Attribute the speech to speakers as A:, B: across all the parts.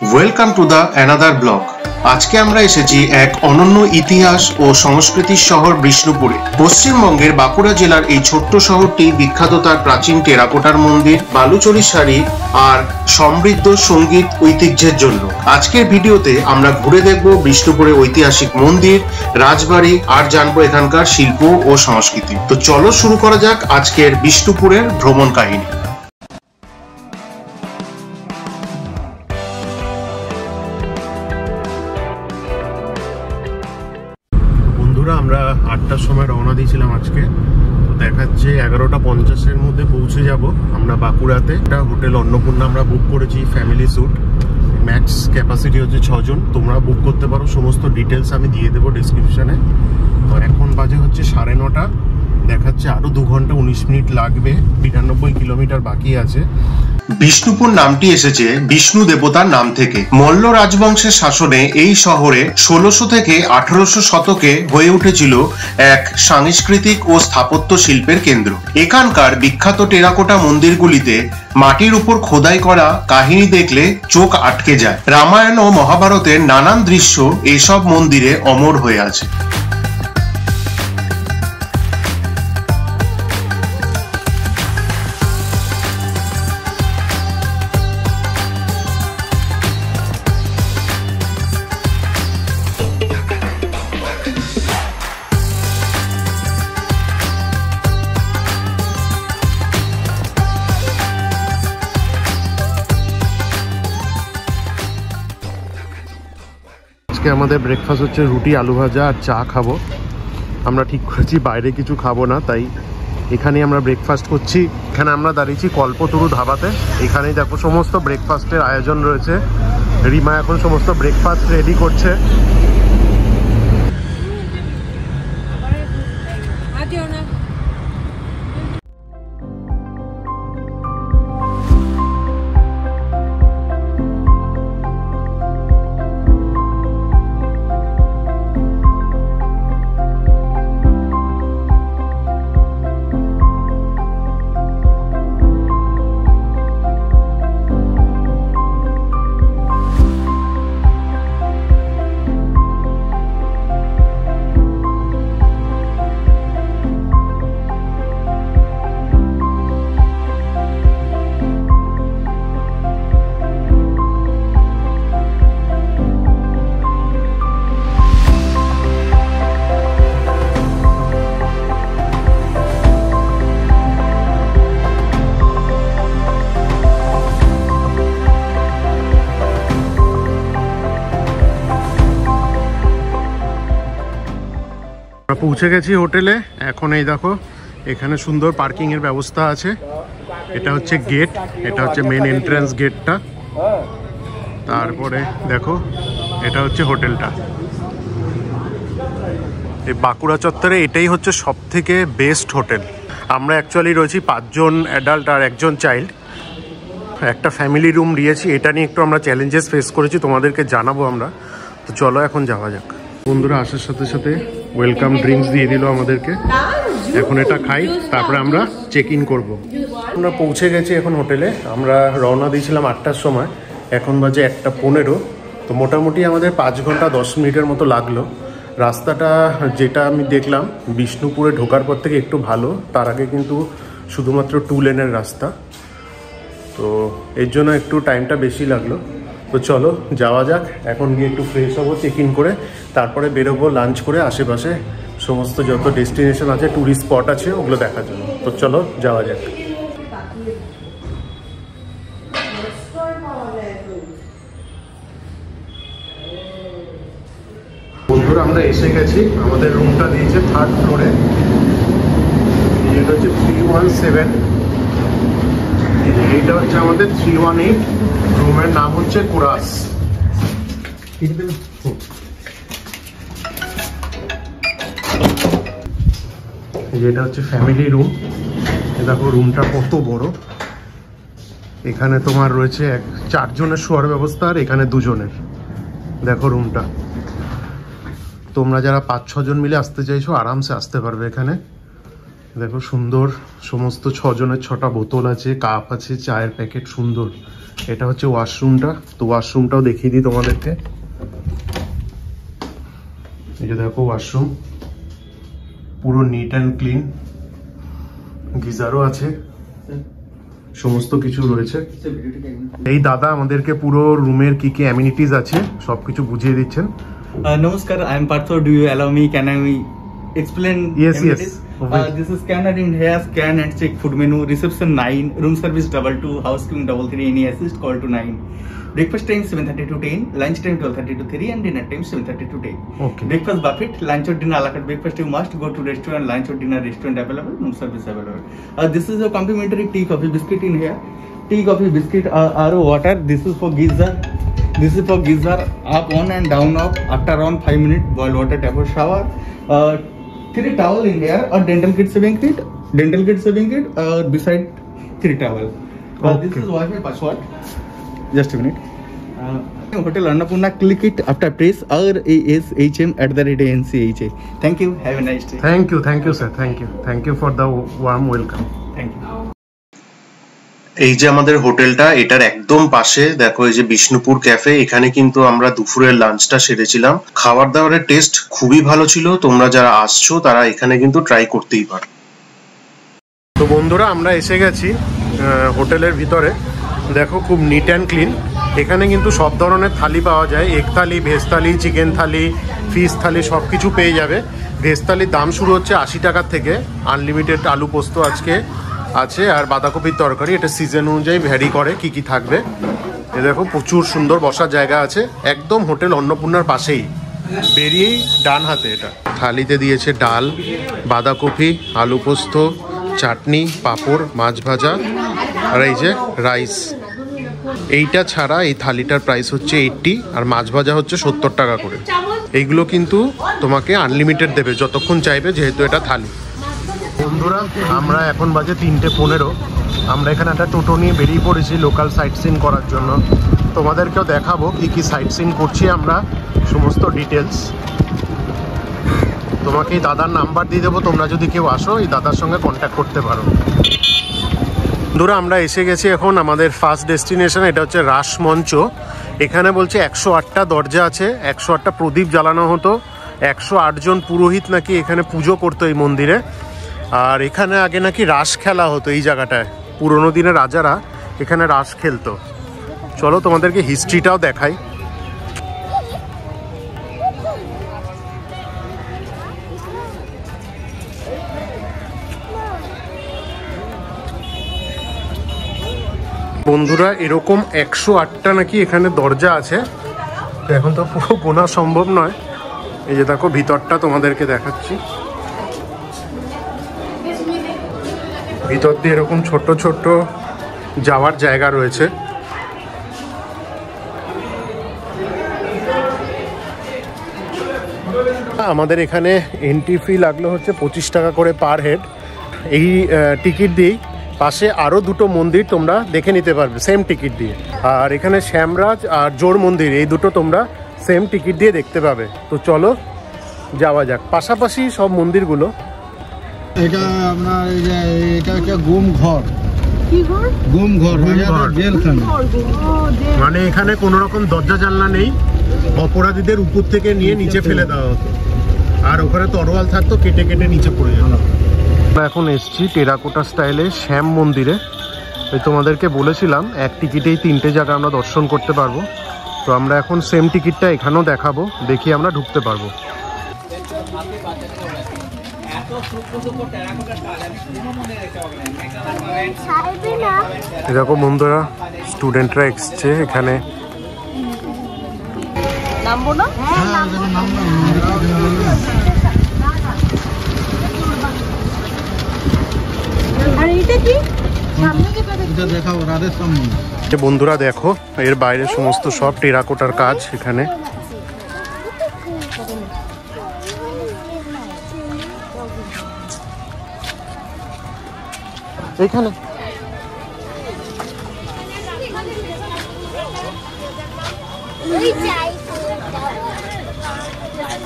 A: Welcome to the another blog. আজকে আমরা এসেছি এক অনন্য ইতিহাস ও সংস্কৃতির শহর বিষ্ণুপুরে। পশ্চিমবঙ্গের বাঁকুড়া জেলার এই ছোট্ট শহরটি বিখ্যাত তার প্রাচীন টেরাকোটার মন্দির, বালুচরী শাড়ি আর সমৃদ্ধ সঙ্গীত ঐতিহ্যের জন্য। আজকের ভিডিওতে আমরা ঘুরে দেখব বিষ্ণুপুরের ঐতিহাসিক মন্দির, রাজবাড়ি আর জানবো এখানকার শিল্প ও সংস্কৃতি। তো চলো শুরু করা যাক আজকের বিষ্ণুপুরের ভ্রমণ কাহিনী। আমরা 8টার সময় রওনা দিয়েছিলাম আজকে, তো দেখাচ্ছে 11:50-এর মধ্যে পৌঁছে যাব আমরা বাঁকুড়াতে। একটা হোটেল অন্নপূর্ণা আমরা বুক করেছি, ফ্যামিলি স্যুট, ম্যাক্স ক্যাপাসিটি হচ্ছে 6 জন। তোমরা বুক করতে পারো, সমস্ত ডিটেলস আমি দিয়ে দেবো ডিসক্রিপশনে। তো এখন বাজে হচ্ছে 9:30, দেখাচ্ছে আরো 2 ঘন্টা 19 মিনিট লাগবে, 92 কিলোমিটার বাকি আছে। বিষ্ণুপুর নামটি এসেছে বিষ্ণু দেবতার নাম থেকে। মল্ল রাজবংশের শাসনে এই শহরে 1600 থেকে 1800 শতকে হয়ে উঠেছিল এক সাংস্কৃতিক ও স্থাপত্য শিল্পের কেন্দ্র। এখানকার বিখ্যাত টেরাকোটা মন্দিরগুলিতে মাটির উপর খোদাই করা কাহিনী দেখলে চোখ আটকে যায়। রামায়ণ ও মহাভারতের নানান দৃশ্য এসব মন্দিরে অমর হয়ে আছে। আজকে আমাদের ব্রেকফাস্ট হচ্ছে রুটি, আলু ভাজা আর চা খাবো। আমরা ঠিক করেছি বাইরে কিছু খাবো না, তাই এখানেই আমরা ব্রেকফাস্ট করছি। এখানে আমরা দাঁড়িয়েছি কল্পতরু ধাবাতে। এখানেই দেখো সমস্ত ব্রেকফাস্টের আয়োজন রয়েছে। রিমা এখন সমস্ত ব্রেকফাস্ট রেডি করছে। পৌঁছে গেছি হোটেলে। এখন এই দেখো এখানে সুন্দর পার্কিং এর ব্যবস্থা আছে। এটা হচ্ছে গেট, এটা হচ্ছে মেন এন্ট্রান্স গেটটা। তারপরে দেখো এটা হচ্ছে হোটেলটা। এই বাঁকুড়া চত্বরে এটাই হচ্ছে সব থেকে বেস্ট হোটেল। আমরা অ্যাকচুয়ালি রয়েছি 5 জন অ্যাডাল্ট আর 1 জন চাইল্ড। একটা ফ্যামিলি রুম নিয়েছি, এটা নিয়ে একটু আমরা চ্যালেঞ্জেস ফেস করেছি, তোমাদেরকে জানাবো আমরা। তো চলো এখন যাওয়া যাক। বন্ধুরা আসার সাথে সাথে ওয়েলকাম ড্রিঙ্কস দিয়ে দিল আমাদেরকে। এখন এটা খাই, তারপরে আমরা চেক ইন করবো। আমরা পৌঁছে গেছি এখন হোটেলে। আমরা রওনা দিয়েছিলাম 8টার সময়, এখন বাজে 1:15। তো মোটামুটি আমাদের 5 ঘন্টা 10 মিনিটের মতো লাগলো। রাস্তাটা যেটা আমি দেখলাম বিষ্ণুপুরে ঢোকার পর থেকে একটু ভালো, তার আগে কিন্তু শুধুমাত্র 2 লেনের রাস্তা, তো এর জন্য একটু টাইমটা বেশি লাগলো। তো চলো যাওয়া যাক। এখন গিয়ে একটু ফ্রেশ হবো, চেক ইন করে তারপরে বেরোবো লাঞ্চ করে আশেপাশে সমস্ত যত ডেস্টিনেশন আছে, ট্যুরিস্ট স্পট আছে, ওগুলো দেখার জন্য। তো চলো যাওয়া যাক। বন্ধুরা আমরা এসে গেছি, আমাদের রুমটা দিয়েছে 3rd ফ্লোরে। এটা হচ্ছে 317, এইটা হচ্ছে আমাদের 318। রুমের নাম হচ্ছে কোরাস। এটা হচ্ছে ফ্যামিলি রুম। দেখো রুমটা কত বড়। এখানে তোমার রয়েছে 4 জনের শোয়ার ব্যবস্থা, আর এখানে 2 জনের। দেখো রুমটা। তোমরা যারা 5-6 জন মিলে আসতে চাইছো আরামসে আসতে পারবে এখানে। দেখো সুন্দর সমস্ত 6 জনের 6টা বোতল আছে, কাপ আছে, চায়ের প্যাকেট, সুন্দর এটা হচ্ছে ওয়াশরুমটা, তো ওয়াশরুমটাও দেখিয়ে দিই তোমাদেরকে। এই যে দেখো ওয়াশরুম পুরো নিট অ্যান্ড ক্লিন, গিজারও আছে, সমস্ত কিছু রয়েছে। এই দাদা আমাদেরকে পুরো রুমের কি কি অ্যামিনিটিস আছে সবকিছু বুঝিয়ে দিচ্ছেন।
B: নমস্কার, I am Partha. Do you allow me? Can I explain?
A: Yes,
B: amenities?
A: yes.
B: This is scanner in here, scan and check food menu. Reception 9, room service 22, housekeeping 33, any assist call to 9. Breakfast time 7:30 to 10, lunch time 12:30 to 3, and dinner time 7:30 to 10.
A: Okay.
B: Breakfast buffet, lunch or dinner a la carte breakfast you must go to restaurant, lunch or dinner restaurant available, room service available. This is a complimentary tea, coffee, biscuit in here. Tea, coffee, biscuit, or water. This is for geyser. This is for geyser, up on and down off. After around 5 minutes, boil water, tap or shower. 3 towel in here, or dental kit saving kit, beside 3 towel. This is Wi-Fi password. Just a minute. Hotel Annapurna, click it after press RASHM@NCHA. Thank you. Have a nice day.
A: Thank you sir, thank you for the warm welcome.
B: Thank you.
A: এই যে আমাদের হোটেলটা, এটার একদম পাশে দেখো এই যে বিষ্ণুপুর ক্যাফে, এখানে কিন্তু আমরা দুপুরের লাঞ্চটা সেরেছিলাম। খাবার দাবারের টেস্ট খুবই ভালো ছিল, তোমরা যারা আসছো তারা এখানে কিন্তু ট্রাই করতেই পারো। তো বন্ধুরা আমরা এসে গেছি হোটেলের ভিতরে, দেখো খুব নিট অ্যান্ড ক্লিন। এখানে কিন্তু সব ধরনের থালি পাওয়া যায়, এগ থালি, ভেজ থালি, চিকেন থালি, ফিশ থালি সব কিছু পেয়ে যাবে। ভেজ থালির দাম শুরু হচ্ছে 80 টাকার থেকে, আনলিমিটেড আলু পোস্ত আজকে আছে, আর বাঁধাকপির তরকারি, এটা সিজন অনুযায়ী ভ্যারি করে কি কি থাকবে। এ দেখো প্রচুর সুন্দর বসার জায়গা আছে, একদম হোটেল অন্নপূর্ণার পাশেই, বেরিয়েই ডান হাতে। এটা থালিতে দিয়েছে ডাল, বাঁধাকপি, আলু পোস্ত, চাটনি, পাঁপড়, মাছ ভাজা, আর এই যে রাইস। এইটা ছাড়া এই থালিটার প্রাইস হচ্ছে 80, আর মাছ ভাজা হচ্ছে 70 টাকা করে। এইগুলো কিন্তু তোমাকে আনলিমিটেড দেবে যতক্ষণ চাইবে, যেহেতু এটা থালি। বন্ধুরা আমরা এখন বাজে 3:15, আমরা এখানে একটা টোটো নিয়ে বেরিয়ে পড়েছি লোকাল সাইট সিন করার জন্য। তোমাদেরকেও দেখাবো কি কি সাইট সিন করছি আমরা, সমস্ত ডিটেলস। তোমাকে এই দাদার নাম্বার দিয়ে দেবো, তোমরা যদি কেউ আসো এই দাদার সঙ্গে কন্ট্যাক্ট করতে পারো। বন্ধুরা আমরা এসে গেছি এখন আমাদের ফার্স্ট ডেস্টিনেশন, এটা হচ্ছে রাসমঞ্চ। এখানে বলছে 108টা দরজা আছে, 108টা প্রদীপ জ্বালানো হতো, 108 জন পুরোহিত নাকি এখানে পুজো করতো এই মন্দিরে। আর এখানে আগে নাকি রাস খেলা হতো এই জায়গাটায়, পুরোনো দিনের রাজারা এখানে রাস খেলতো। চলো তোমাদেরকে হিস্ট্রিটাও দেখাই। বন্ধুরা এরকম 108টা নাকি এখানে দরজা আছে, তো এখন তো পুরো গোনা সম্ভব নয়। এই যে দেখো ভিতরটা তোমাদেরকে দেখাচ্ছি, ভিতর দিয়ে এরকম ছোট ছোট যাওয়ার জায়গা রয়েছে। আমাদের এখানে এন্ট্রি ফি লাগলো হচ্ছে 25 টাকা করে পার হেড। এই টিকিট দিয়েই পাশে আরও 2টো মন্দির তোমরা দেখে নিতে পারবে সেম টিকিট দিয়ে। আর এখানে শ্যামরাজ আর জোর মন্দির, এই দুটো তোমরা সেম টিকিট দিয়ে দেখতে পাবে। তো চলো যাওয়া যাক, পাশাপাশি সব মন্দিরগুলো।
C: এটা আপনার এই যে এটা একটা গুম ঘর, জেলখানা।
A: মানে এখানে কোনো রকম দরজা জানলা নেই, অপরাধীদের উপর থেকে নিয়ে নিচে ফেলে দেওয়া হতো, আর ওখানে তরোয়াল থাকতো, কেটে কেটে নিচে পড়ে যেত। আমরা এখন এসছি টেরাকোটা স্টাইলে শ্যাম মন্দিরে। এই তোমাদেরকে বলেছিলাম এক টিকিটেই 3টে জায়গা আমরা দর্শন করতে পারবো। তো আমরা এখন সেম টিকিটটা এখানেও দেখাবো, দেখি আমরা ঢুকতে পারবো। এরকম বন্ধুরা স্টুডেন্টরা এসছে এখানে।
D: নামবো না? আর এটা কি? সামনে কি পাবে?
C: এটা দেখাও রাধেশ্যাম মন্দির।
A: বন্ধুরা দেখো এর বাইরে সমস্ত সব টেরাকোটার কাজ এখানে। এখানে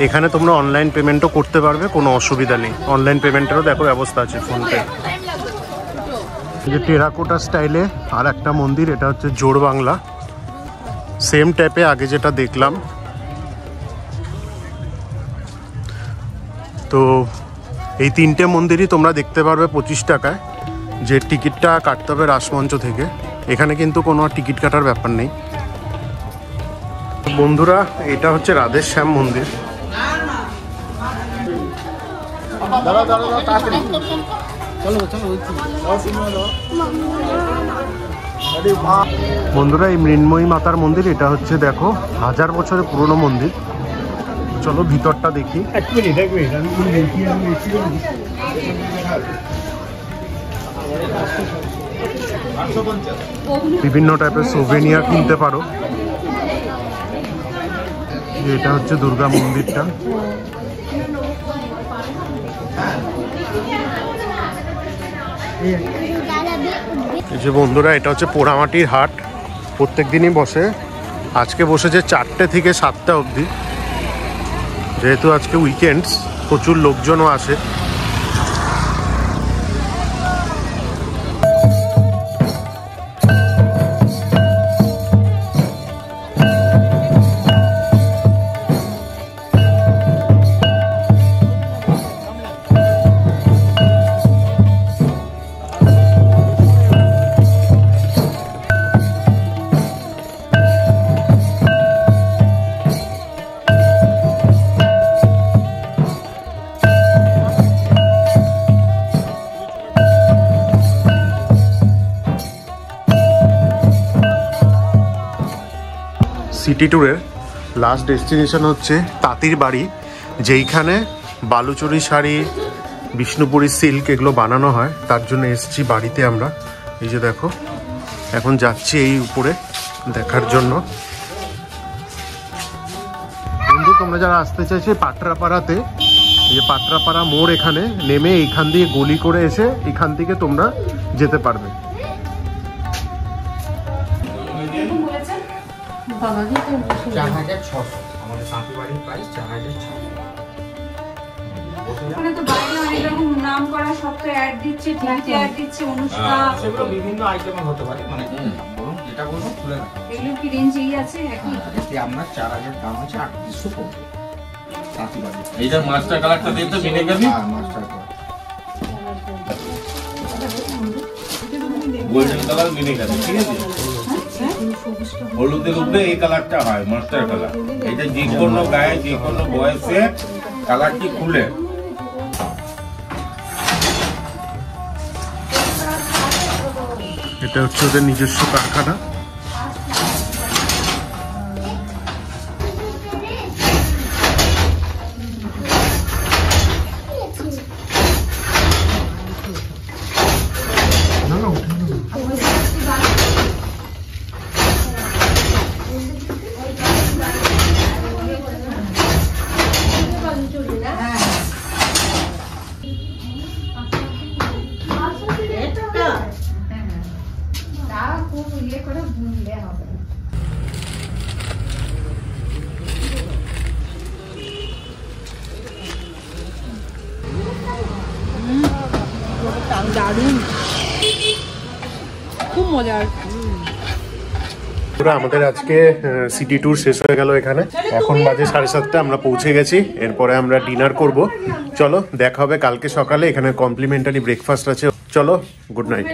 A: এখানে তোমরা অনলাইন পেমেন্টও করতে পারবে, কোনো অসুবিধা নেই। অনলাইন পেমেন্টেরও দেখো ব্যবস্থা আছে, ফোনপে। যে টেরাকোটা স্টাইলে আর একটা মন্দির, এটা হচ্ছে জোড় বাংলা, সেম টাইপে আগে যেটা দেখলাম। তো এই তিনটে মন্দিরই তোমরা দেখতে পারবে 25 টাকায়, যে টিকিটটা কাটতে হবে রাসমঞ্চ থেকে। এখানে কিন্তু কোনো টিকিট কাটার ব্যাপার নেই। বন্ধুরা, এটা হচ্ছে রাধেশ্যাম মন্দির। বন্ধুরা, এই মৃন্ময়ী মাতার মন্দির, এটা হচ্ছে দেখো 1000 বছরের পুরনো মন্দির। চলো ভিতরটা দেখি। বিভিন্ন টাইপের সোভেনিয়ার কিনতে পারো। এটা হচ্ছে দুর্গা মন্দিরটা। এই যে বন্ধুরা, এটা হচ্ছে পোড়ামাটির হাট, প্রত্যেক দিনই বসে। আজকে বসেছে 4টে থেকে 7টা অবধি। যেহেতু আজকে উইকেন্ডস, প্রচুর লোকজনও আসে। সিটি ট্যুরের লাস্ট ডেস্টিনেশন হচ্ছে তাঁতির বাড়ি, যেইখানে বালুচরী শাড়ি, বিষ্ণুপুরী সিল্ক এগুলো বানানো হয়। তার জন্য এসেছি বাড়িতে আমরা। এই যে দেখো, এখন যাচ্ছি এই উপরে দেখার জন্য। বন্ধু, তোমরা যারা আসতে চাইছো পাটরাপাড়াতে, এই যে পাটরাপাড়া মোড়, এখানে নেমে এইখান দিয়ে গলি করে এসে এখান থেকে তোমরা যেতে পারবে।
E: ওখানে তো বাইরে অনেক রকম নাম করা সব তো অ্যাড দিচ্ছে, টিভিতে অ্যাড দিচ্ছে, অনুষ্ঠান
F: সেগুলো বিভিন্ন আইটেমের হতে পারে, মানে বলুন যেটা বলুন খুলে রাখা।
E: এগুলো কি রেঞ্জেই আছে একই?
F: এটি আপনার 4000 দাম আছে, 3800 পড়বে। তাঁতিবাড়ি
G: এইটার মাস্টার কালারটা দিয়ে তো মিলে গেছে।
F: হ্যাঁ, মাস্টার কালার।
G: গোল্ডেন কালার মিলে গেছে, ঠিক আছে। হলুদের উপরে এই কালারটা হয় মাস্টার কালার। এটা যে কোনো গায়ে, যে কোনো বয়সে কালারটি খুলে।
A: এটা হচ্ছে ওদের নিজস্ব কারখানা।
D: দারুণ, খুব মজার।
A: আমাদের আজকে সিটি ট্যুর শেষ হয়ে গেল এখানে। এখন বাজে 7:30, আমরা পৌঁছে গেছি। এরপরে আমরা ডিনার করব। চলো, দেখা হবে কালকে সকালে। এখানে কমপ্লিমেন্টারি ব্রেকফাস্ট আছে। চলো, গুড নাইট।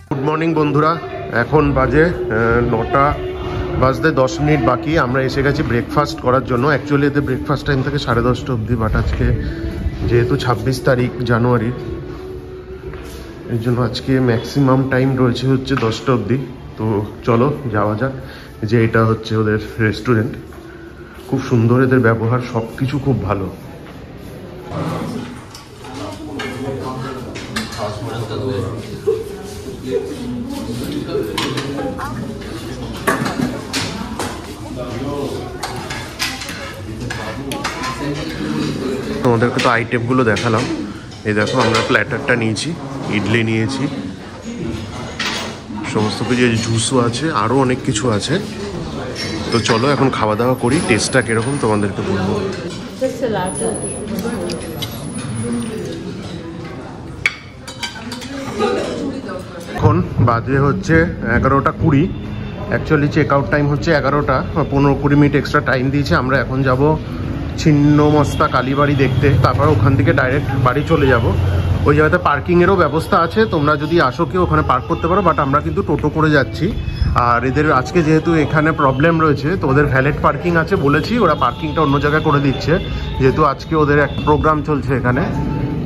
A: গুড মর্নিং বন্ধুরা, এখন বাজে 9টা বাজতে 10 মিনিট বাকি। আমরা এসে গেছি ব্রেকফাস্ট করার জন্য। অ্যাকচুয়ালি এতে ব্রেকফাস্ট টাইম থাকে 10:30 অবধি, বাট আজকে যেহেতু 26 তারিখ জানুয়ারি, এর জন্য আজকে ম্যাক্সিমাম টাইম রয়েছে হচ্ছে 10টা অবধি। তো চলো যাওয়া যাক। যে এটা হচ্ছে ওদের রেস্টুরেন্ট, খুব সুন্দর, এদের ব্যবহার সব কিছু খুব ভালো। তোমাদেরকে তো আইটেমগুলো দেখালাম। এই দেখো আমরা প্ল্যাটারটা নিয়েছি, ইডলি নিয়েছি, সমস্ত কিছু, জুসও আছে, আরও অনেক কিছু আছে। তো চলো এখন খাওয়া দাওয়া করি, টেস্টটা কীরকম তোমাদেরকে বলবো। এখন বাজে হচ্ছে 11:20। অ্যাকচুয়ালি চেক আউট টাইম হচ্ছে 11টা, 15-20 মিনিট এক্সট্রা টাইম দিয়েছে। আমরা এখন যাব ছিন্নমস্তা কালীবাড়ি দেখতে, তারপর ওখান থেকে ডাইরেক্ট বাড়ি চলে যাব। ওই জায়গাতে পার্কিংয়েরও ব্যবস্থা আছে, তোমরা যদি আসো কেউ ওখানে পার্ক করতে পারো, বাট আমরা কিন্তু টোটো করে যাচ্ছি। আর এদের আজকে যেহেতু এখানে প্রবলেম রয়েছে, তো ওদের ভ্যালেট পার্কিং আছে বলেছি, ওরা পার্কিংটা অন্য জায়গায় করে দিচ্ছে, যেহেতু আজকে ওদের এক প্রোগ্রাম চলছে এখানে।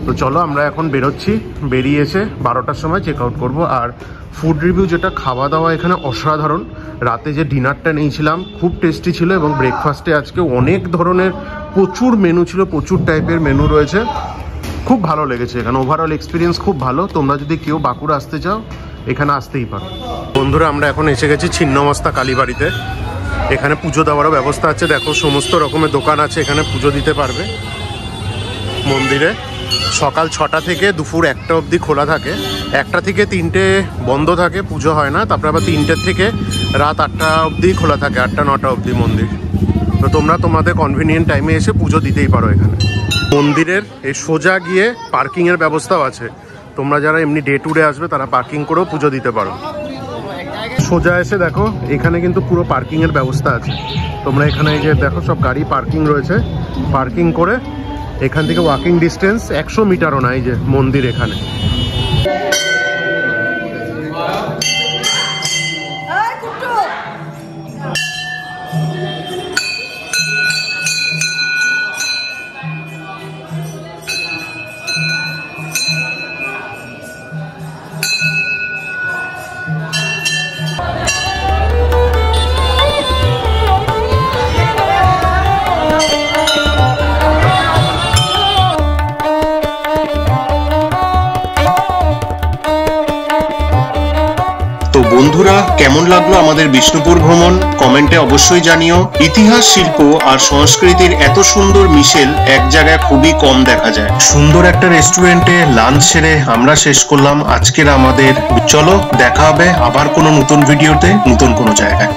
A: তো চলো আমরা এখন বেরোচ্ছি, বেরিয়ে এসে 12টার সময় চেক আউট করবো। আর ফুড রিভিউ, যেটা খাওয়া দাওয়া এখানে অসাধারণ। রাতে যে ডিনারটা নিয়েছিলাম খুব টেস্টি ছিল, এবং ব্রেকফাস্টে আজকে অনেক ধরনের প্রচুর মেনু ছিল, প্রচুর টাইপের মেনু রয়েছে, খুব ভালো লেগেছে এখানে। ওভারঅল এক্সপিরিয়েন্স খুব ভালো। তোমরা যদি কেউ বাঁকুড়া আসতে চাও এখানে আসতেই পারো। বন্ধুরা আমরা এখন এসে গেছি ছিন্নমস্তা কালীবাড়িতে। এখানে পুজো দেওয়ারও ব্যবস্থা আছে, দেখো সমস্ত রকমের দোকান আছে, এখানে পুজো দিতে পারবে মন্দিরে। সকাল 6টা থেকে দুপুর 1টা অবধি খোলা থাকে, 1টা থেকে 3টে বন্ধ থাকে, পুজো হয় না। তারপরে আবার 3টের থেকে রাত 8টা অবধি খোলা থাকে, 8টা-9টা অবধি মন্দির। তো তোমরা তোমাদের কনভিনিয়েন্ট টাইমে এসে পুজো দিতেই পারো এখানে। মন্দিরের এই সোজা গিয়ে পার্কিংয়ের ব্যবস্থাও আছে, তোমরা যারা এমনি ডে টু ডে আসবে তারা পার্কিং করেও পুজো দিতে পারো। সোজা এসে দেখো এখানে কিন্তু পুরো পার্কিংয়ের ব্যবস্থা আছে। তোমরা এখানে এই যে দেখো সব গাড়ি পার্কিং রয়েছে, পার্কিং করে এখান থেকে ওয়াকিং ডিস্টেন্স 100 মিটারও না, এই যে মন্দির এখানে।
H: বন্ধুরা, কেমন লাগলো আমাদের বিষ্ণুপুর ভ্রমণ কমেন্টে অবশ্যই জানিও। ইতিহাস, শিল্প আর সংস্কৃতির এত সুন্দর মিশেল এক জায়গায় খুবই কম দেখা যায়। সুন্দর একটা রেস্টুরেন্টে লাঞ্চ সেরে আমরা শেষ করলাম আজকের আমাদের। চলো দেখা হবে আবার কোনো নতুন ভিডিওতে, নতুন কোনো জায়গায়।